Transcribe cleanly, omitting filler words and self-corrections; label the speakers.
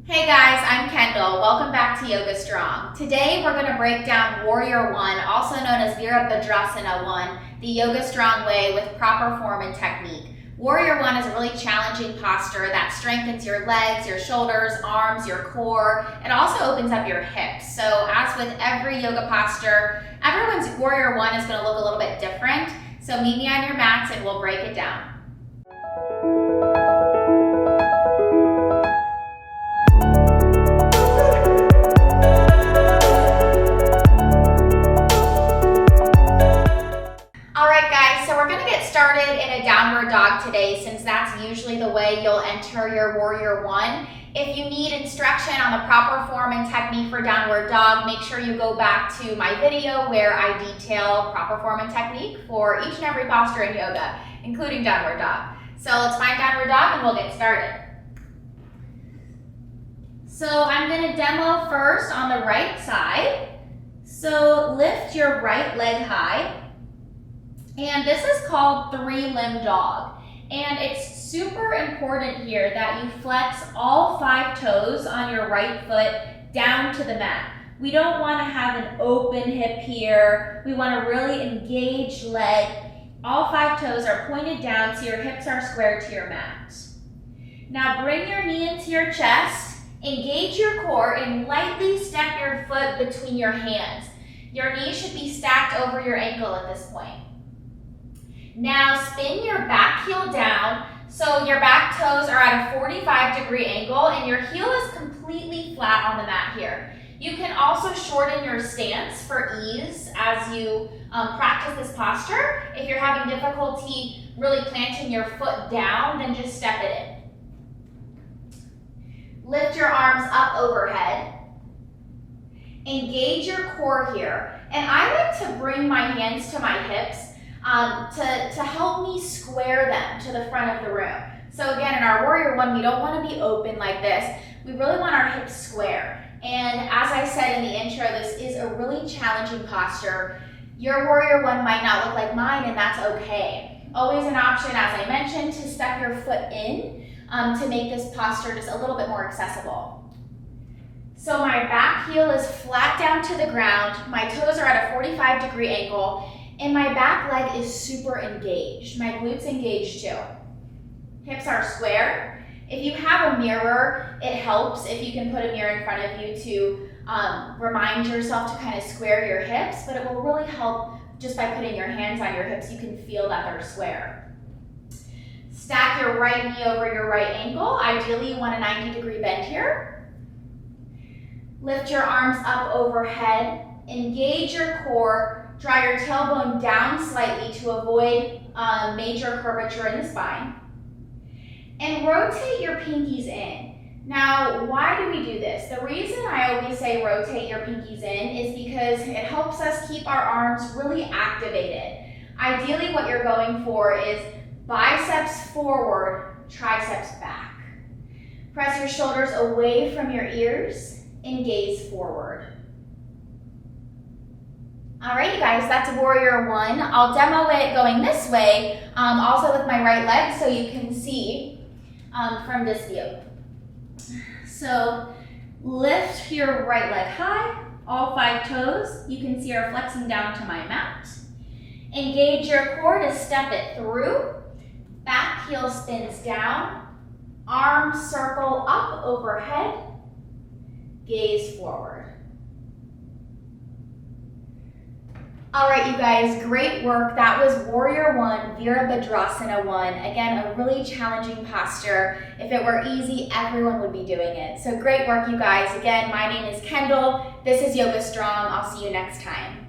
Speaker 1: Hey guys, I'm Kendall. Welcome back to Yoga Strong. Today we're going to break down Warrior 1, also known as Virabhadrasana 1, the Yoga Strong way with proper form and technique. Warrior 1 is a really challenging posture that strengthens your legs, your shoulders, arms, your core. It also opens up your hips. So as with every yoga posture, everyone's Warrior 1 is going to look a little bit different. So meet me on your mats and we'll break it down. Started in a downward dog today, since that's usually the way you'll enter your Warrior 1. If you need instruction on the proper form and technique for downward dog, make sure you go back to my video where I detail proper form and technique for each and every posture in yoga, including downward dog. So let's find downward dog and we'll get started. So I'm going to demo first on the right side. So lift your right leg high. And this is called 3-limb dog. And it's super important here that you flex all 5 toes on your right foot down to the mat. We don't want to have an open hip here. We want a really engaged leg. All 5 toes are pointed down so your hips are square to your mat. Now bring your knee into your chest, engage your core, and lightly step your foot between your hands. Your knee should be stacked over your ankle at this point. Now spin your back heel down so your back toes are at a 45-degree angle and your heel is completely flat on the mat here. You can also shorten your stance for ease as you practice this posture. If you're having difficulty really planting your foot down, then just step it in. Lift your arms up overhead. Engage your core here. And I like to bring my hands to my hips to help me square them to the front of the room. So again, in our Warrior 1, we don't want to be open like this. We really want our hips square. And as I said in the intro, this is a really challenging posture. Your Warrior 1 might not look like mine, and that's okay. Always an option, as I mentioned, to step your foot in to make this posture just a little bit more accessible. So my back heel is flat down to the ground. My toes are at a 45-degree angle. And my back leg is super engaged. My glutes engaged too. Hips are square. If you have a mirror, it helps if you can put a mirror in front of you to remind yourself to kind of square your hips, but it will really help just by putting your hands on your hips. You can feel that they're square. Stack your right knee over your right ankle. Ideally, you want a 90-degree bend here. Lift your arms up overhead. Engage your core. Draw your tailbone down slightly to avoid major curvature in the spine. And rotate your pinkies in. Now, why do we do this? The reason I always say rotate your pinkies in is because it helps us keep our arms really activated. Ideally, what you're going for is biceps forward, triceps back. Press your shoulders away from your ears and gaze forward. Alright, you guys, that's Warrior 1. I'll demo it going this way, also with my right leg, so you can see from this view. So lift your right leg high, all 5 toes. You can see are flexing down to my mat. Engage your core to step it through. Back heel spins down. Arms circle up overhead. Gaze forward. All right, you guys, great work. That was Warrior 1, Virabhadrasana 1. Again, a really challenging posture. If it were easy, everyone would be doing it. So great work, you guys. Again, my name is Kendall. This is Yoga Strong. I'll see you next time.